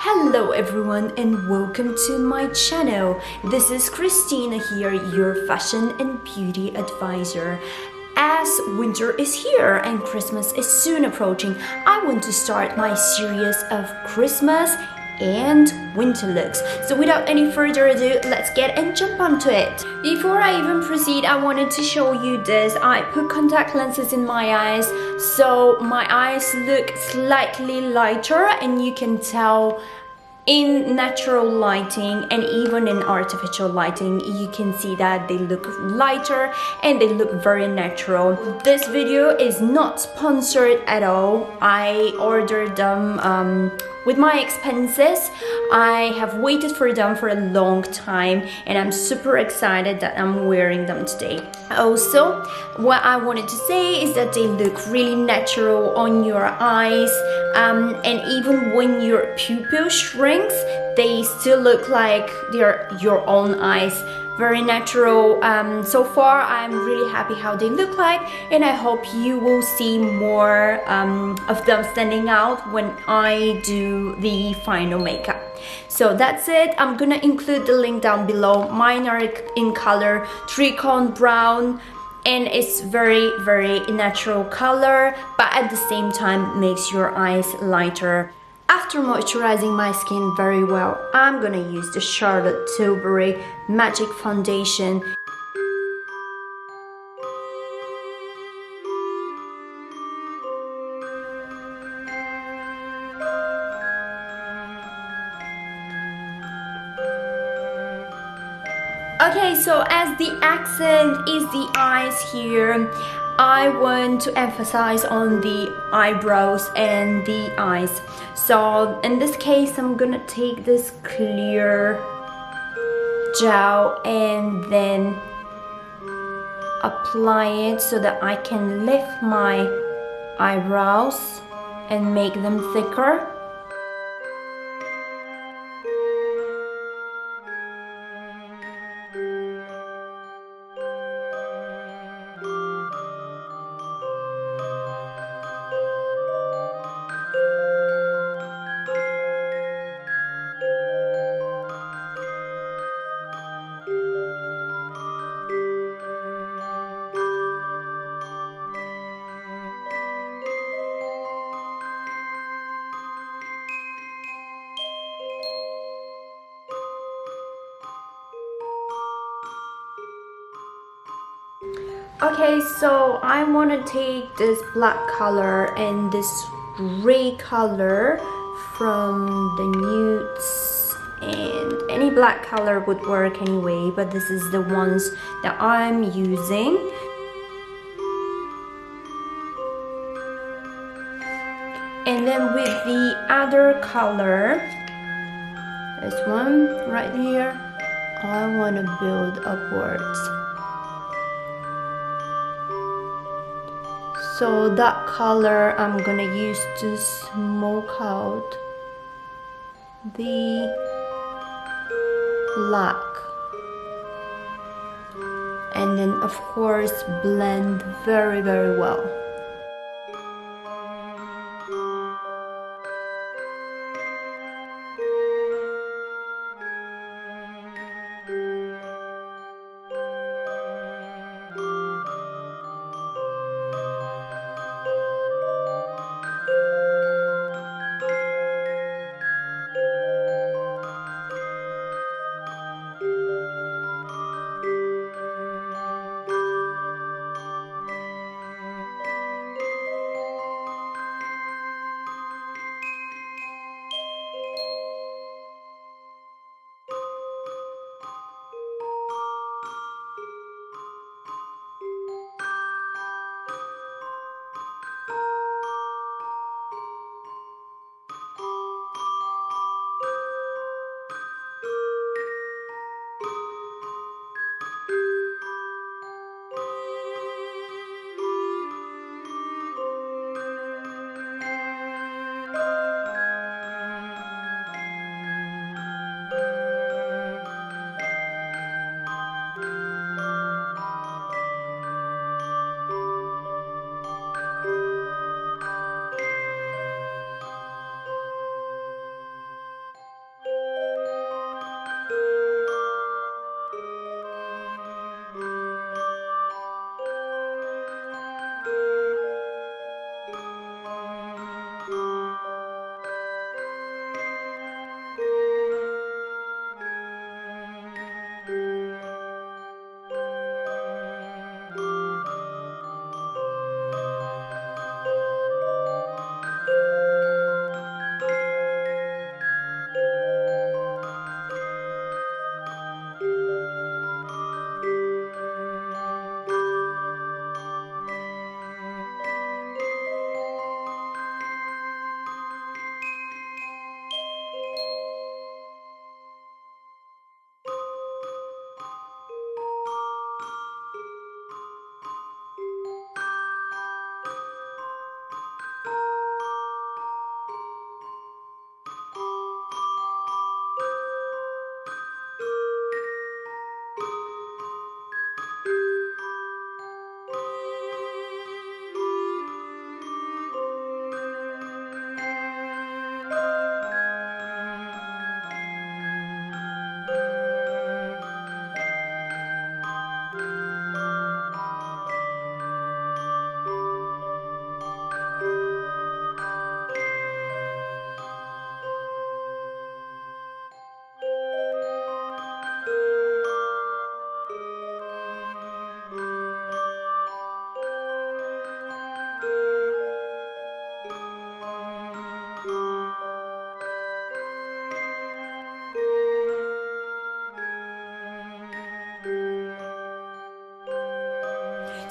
Hello everyone and welcome to my channel. This is Christina here, your fashion and beauty advisor. As winter is here and Christmas is soon approaching, I want to start my series of Christmas and winter looks. So without any further ado, let's get and jump onto it. Before I even proceed, I wanted to show you this. I put contact lenses in my eyes, so my eyes look slightly lighter, and you can tell in natural lighting and even in artificial lighting, you can see that they look lighter and they look very natural. This video is not sponsored at all. I ordered them with my expenses. I have waited for them for a long time and I'm super excited that I'm wearing them today. Also, what I wanted to say is that they look really natural on your eyes, and even when your pupil shrinks, they still look like they're your own eyes. Very natural. So far I'm really happy how they look like, and I hope you will see more of them standing out when I do the final makeup. So that's it. I'm gonna include the link down below. Mine are in color Tricone Brown, and it's very natural color, but at the same time makes your eyes lighter. After moisturizing my skin very well, I'm gonna use the Charlotte Tilbury Magic Foundation. Okay, so as the accent is the eyes here, I want to emphasize on the eyebrows and the eyes. So in this case, I'm gonna take this clear gel and then apply it so that I can lift my eyebrows and make them thicker. Okay, so I want to take this black color and this gray color from the Nudes, and any black color would work anyway, but this is the ones that I'm using. And then with the other color, this one right here, I want to build upwards. So that color I'm gonna use to smoke out the black, and then of course blend very well.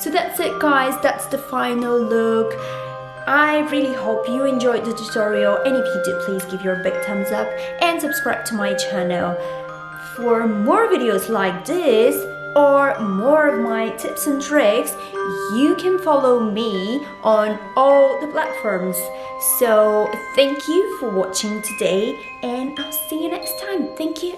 So that's it guys, that's the final look. I really hope you enjoyed the tutorial, and if you did, please give your big thumbs up and subscribe to my channel for more videos like this or more of my tips and tricks. You can follow me on all the platforms. So thank you for watching today, and I'll see you next time. Thank you.